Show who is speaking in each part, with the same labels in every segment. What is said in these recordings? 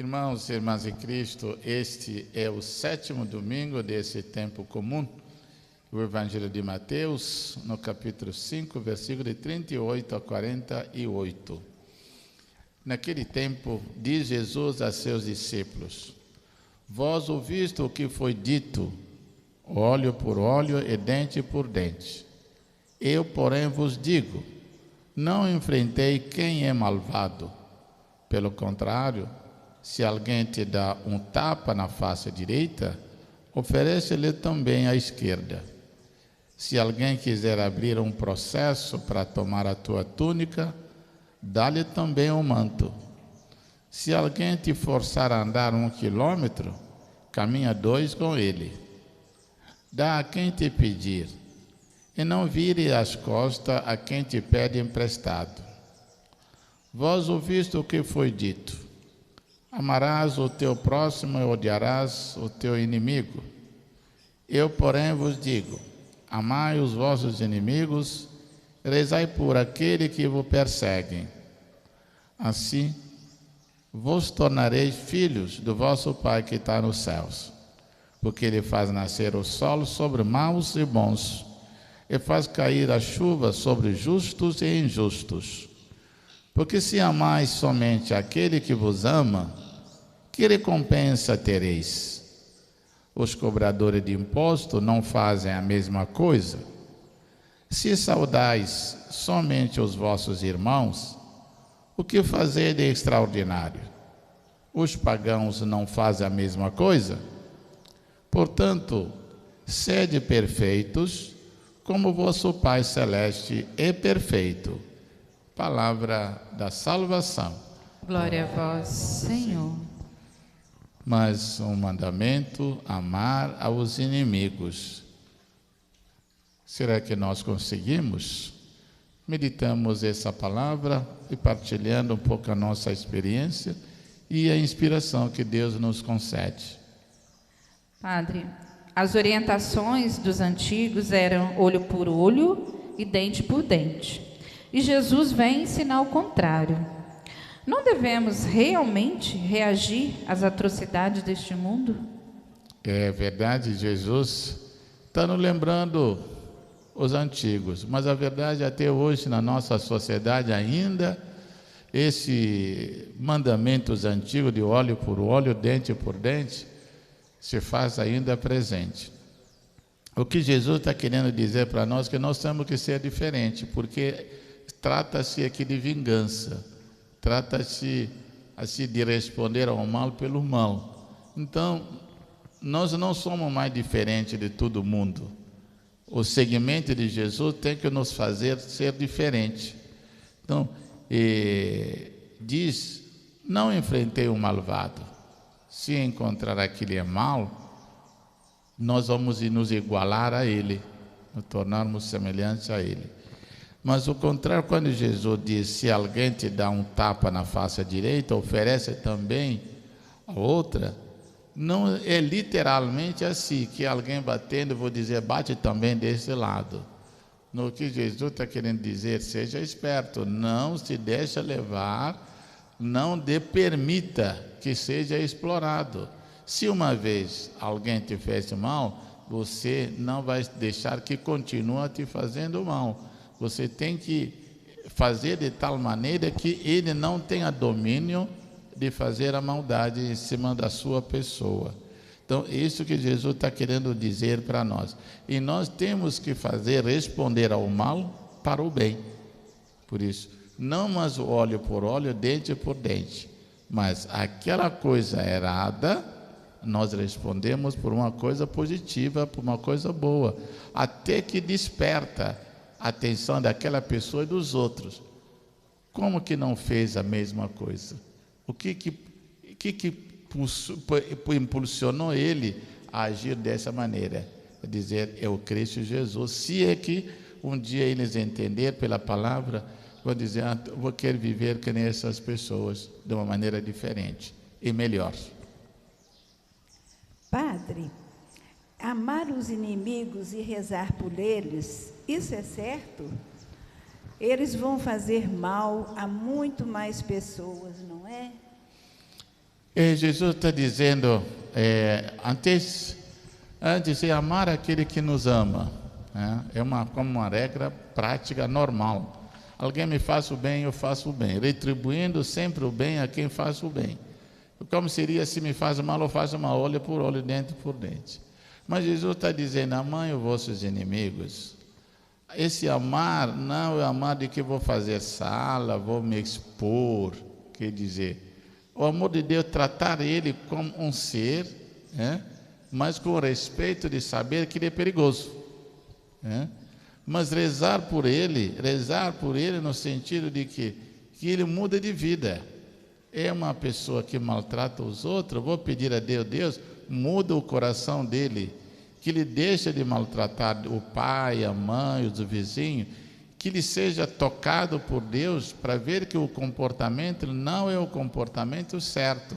Speaker 1: Irmãos e irmãs em Cristo, este é o 7º domingo desse tempo comum, o Evangelho de Mateus, no capítulo 5, versículo de 38 a 48. Naquele tempo, diz Jesus a seus discípulos: Vós ouvistes o que foi dito, olho por olho e dente por dente. Eu, porém, vos digo, não enfrentei quem é malvado. Pelo contrário, se alguém te dá um tapa na face direita, oferece-lhe também a esquerda. Se alguém quiser abrir um processo para tomar a tua túnica, dá-lhe também um manto. Se alguém te forçar a andar 1 quilômetro, caminha 2 com ele. Dá a quem te pedir, e não vire as costas a quem te pede emprestado. Vós ouvistes o que foi dito: amarás o teu próximo e odiarás o teu inimigo. Eu, porém, vos digo: amai os vossos inimigos, rezai por aquele que vos perseguem. Assim, vos tornareis filhos do vosso Pai que está nos céus, porque Ele faz nascer o sol sobre maus e bons, e faz cair a chuva sobre justos e injustos. Porque se amais somente aquele que vos ama, que recompensa tereis? Os cobradores de imposto não fazem a mesma coisa? Se saudais somente os vossos irmãos, o que fazer de extraordinário? Os pagãos não fazem a mesma coisa? Portanto, sede perfeitos, como vosso Pai Celeste é perfeito. Palavra da salvação.
Speaker 2: Glória a vós, Senhor.
Speaker 1: Mas um mandamento: amar aos inimigos. Será que nós conseguimos? Meditamos essa palavra e partilhando um pouco a nossa experiência e a inspiração que Deus nos concede.
Speaker 2: Padre, as orientações dos antigos eram olho por olho e dente por dente. E Jesus vem ensinar o contrário. Não devemos realmente reagir às atrocidades deste mundo?
Speaker 1: É verdade, Jesus está nos lembrando os antigos, mas a verdade até hoje na nossa sociedade ainda esse mandamento antigo de olho por olho, dente por dente, se faz ainda presente. O que Jesus está querendo dizer para nós é que nós temos que ser diferente, porque trata-se aqui de vingança, trata-se assim de responder ao mal pelo mal. Então, nós não somos mais diferentes de todo mundo. O segmento de Jesus tem que nos fazer ser diferente. Então, diz: não enfrentei o malvado. Se encontrar aquele mal, nós vamos nos igualar a ele, nos tornarmos semelhantes a ele. Mas o contrário, quando Jesus diz: se alguém te dá um tapa na face direita, oferece também a outra, não é literalmente assim, que alguém batendo, eu vou dizer, bate também desse lado. No que Jesus está querendo dizer: seja esperto, não se deixa levar, não permita que seja explorado. Se uma vez alguém te fez mal, você não vai deixar que continue te fazendo mal. Você tem que fazer de tal maneira que ele não tenha domínio de fazer a maldade em cima da sua pessoa. Então, isso que Jesus está querendo dizer para nós. E nós temos que responder ao mal para o bem. Por isso, não mais olho por olho, dente por dente. Mas aquela coisa errada, nós respondemos por uma coisa positiva, por uma coisa boa. Até que desperta a atenção daquela pessoa e dos outros. Como que não fez a mesma coisa? O que impulsionou ele a agir dessa maneira? É dizer: é o Cristo Jesus. Se é que um dia eles entenderem pela palavra, vão dizer: eu vou querer viver que nem essas pessoas, de uma maneira diferente e melhor.
Speaker 3: Padre, amar os inimigos e rezar por eles, isso é certo? Eles vão fazer mal a muito mais pessoas, não é?
Speaker 1: E Jesus está dizendo, antes de amar aquele que nos ama, né? Como uma regra prática normal. Alguém me faz o bem, eu faço o bem, retribuindo sempre o bem a quem faz o bem. Como seria se me faz mal, eu faço uma olho por olho, dente por dente. Mas Jesus está dizendo, amai os vossos inimigos. Esse amar não é amar de que vou fazer sala, vou me expor, quer dizer, o amor de Deus, tratar ele como um ser, mas com o respeito de saber que ele é perigoso, mas rezar por ele no sentido de que ele muda de vida. É uma pessoa que maltrata os outros, vou pedir a Deus, muda o coração dele, que ele deixe de maltratar o pai, a mãe, os vizinhos, que ele seja tocado por Deus para ver que o comportamento não é o comportamento certo.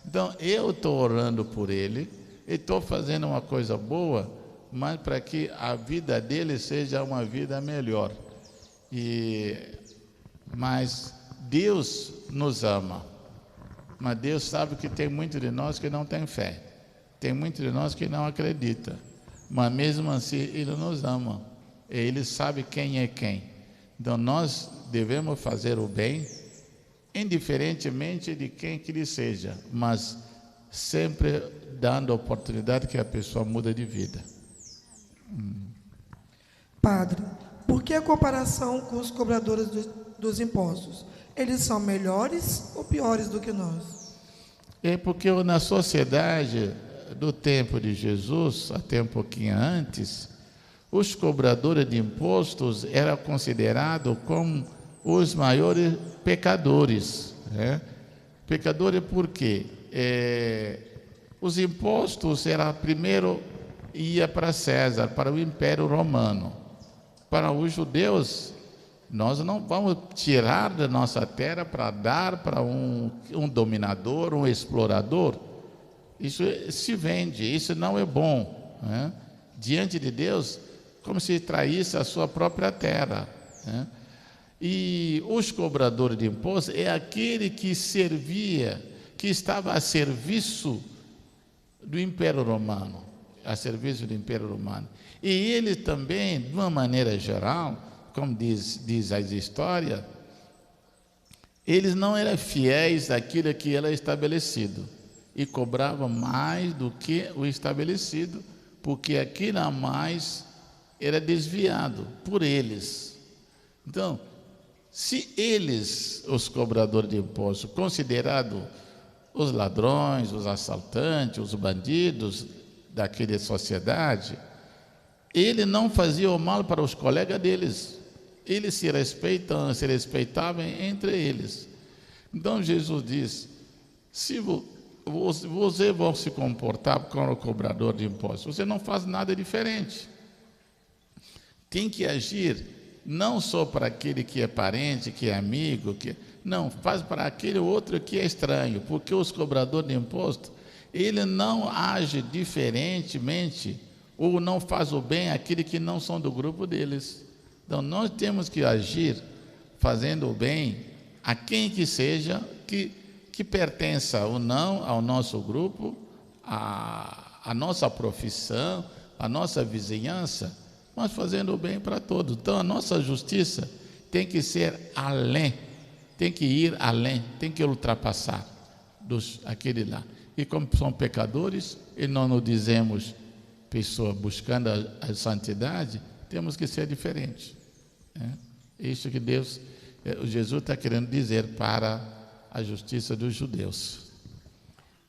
Speaker 1: Então, eu estou orando por ele, estou fazendo uma coisa boa, mas para que a vida dele seja uma vida melhor. Mas Deus nos ama, mas Deus sabe que tem muito de nós que não tem fé, tem muito de nós que não acredita, mas mesmo assim Ele nos ama, Ele sabe quem é quem. Então nós devemos fazer o bem, indiferentemente de quem que ele seja, mas sempre dando a oportunidade que a pessoa muda de vida.
Speaker 4: Padre, por que a comparação com os cobradores dos impostos? Eles são melhores ou piores do que nós?
Speaker 1: É porque na sociedade do tempo de Jesus, até um pouquinho antes, os cobradores de impostos eram considerados como os maiores pecadores. Pecadores por quê? Os impostos primeiro ia para César, para o Império Romano. Para os judeus, nós não vamos tirar da nossa terra para dar para um dominador, um explorador. Isso se vende, isso não é bom. Diante de Deus, como se traísse a sua própria terra. E os cobradores de impostos é aquele que servia, que estava a serviço do Império Romano, a serviço do Império Romano. E ele também, de uma maneira geral, como diz a história, eles não eram fiéis àquilo que era estabelecido e cobravam mais do que o estabelecido, porque aquilo a mais era desviado por eles. Então, se eles, os cobradores de impostos, considerados os ladrões, os assaltantes, os bandidos daquela sociedade, ele não fazia o mal para os colegas deles, eles se respeitavam entre eles. Então Jesus diz, se você vai se comportar como cobrador de impostos, você não faz nada diferente. Tem que agir não só para aquele que é parente, que é amigo, não, faz para aquele outro que é estranho, porque os cobradores de imposto, ele não age diferentemente ou não faz o bem àqueles que não são do grupo deles. Então nós temos que agir fazendo o bem a quem que seja, que pertença ou não ao nosso grupo, à nossa profissão, à nossa vizinhança, mas fazendo o bem para todos. Então a nossa justiça tem que ser além, tem que ir além, tem que ultrapassar aquele lá. E como são pecadores, e não nos dizemos pessoa buscando a santidade, temos que ser diferentes. É isso que Jesus está querendo dizer para a justiça dos judeus.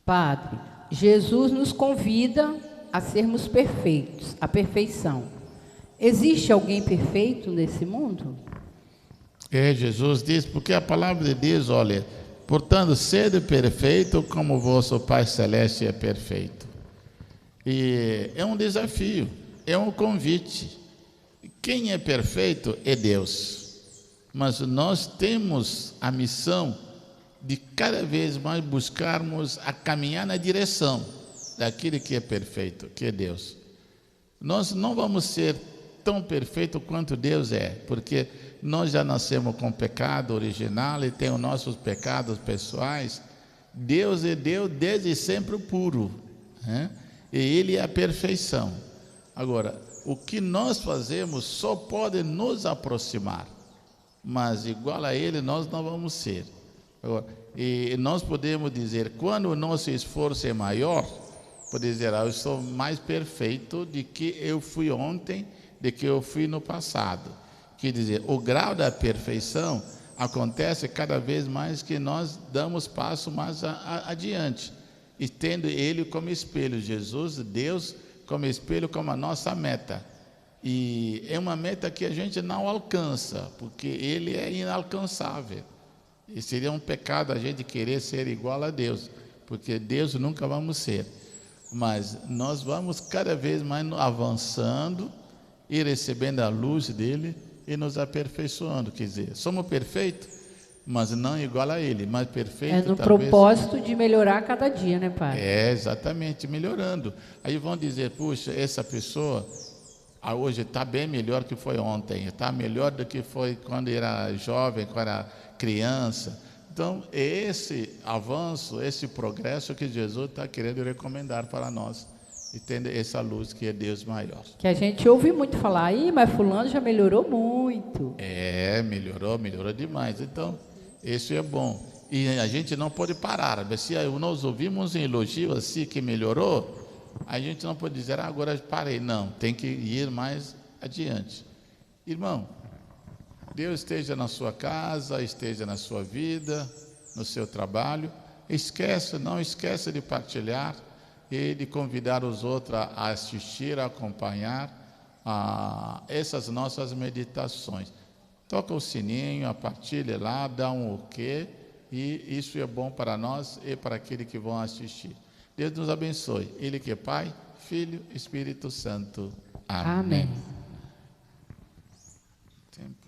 Speaker 5: Padre, Jesus nos convida a sermos perfeitos, a perfeição. Existe alguém perfeito nesse mundo?
Speaker 1: Jesus diz, porque a palavra de Deus, olha, portanto, sede perfeito como vosso Pai Celeste é perfeito. E é um desafio, é um convite. Quem é perfeito é Deus, mas nós temos a missão de cada vez mais buscarmos a caminhar na direção daquele que é perfeito, que é Deus. Nós não vamos ser tão perfeitos quanto Deus é, porque nós já nascemos com pecado original e tem os nossos pecados pessoais, Deus é Deus desde sempre puro, né? E Ele é a perfeição. Agora, o que nós fazemos só pode nos aproximar, mas igual a Ele nós não vamos ser. Agora, e nós podemos dizer, quando o nosso esforço é maior, pode dizer, eu sou mais perfeito do que eu fui ontem, do que eu fui no passado. Quer dizer, o grau da perfeição acontece cada vez mais que nós damos passo mais adiante, e tendo Ele como espelho, Jesus, Deus, como espelho, como a nossa meta. E é uma meta que a gente não alcança, porque Ele é inalcançável. E seria um pecado a gente querer ser igual a Deus, porque Deus nunca vamos ser. Mas nós vamos cada vez mais avançando e recebendo a luz dele e nos aperfeiçoando. Quer dizer, somos perfeitos, mas não igual a Ele, mas perfeito.
Speaker 5: É no propósito de melhorar cada dia, né, Pai?
Speaker 1: É, exatamente, melhorando. Aí vão dizer, puxa, essa pessoa hoje está bem melhor que foi ontem, está melhor do que foi quando era jovem, quando era criança. Então, é esse avanço, esse progresso que Jesus está querendo recomendar para nós, e tendo essa luz que é Deus maior.
Speaker 5: Que a gente ouve muito falar, mas fulano já melhorou muito.
Speaker 1: É, melhorou demais. Então, isso é bom. E a gente não pode parar. Se nós ouvimos um elogio assim que melhorou, a gente não pode dizer, agora parei. Não, tem que ir mais adiante. Irmão, Deus esteja na sua casa, esteja na sua vida, no seu trabalho. Não esqueça de partilhar e de convidar os outros a assistir, a acompanhar essas nossas meditações. Toca o sininho, partilha lá, dá um ok, e isso é bom para nós e para aqueles que vão assistir. Deus nos abençoe. Ele que é Pai, Filho, Espírito Santo. Amém.
Speaker 5: Amém.
Speaker 1: Tempo.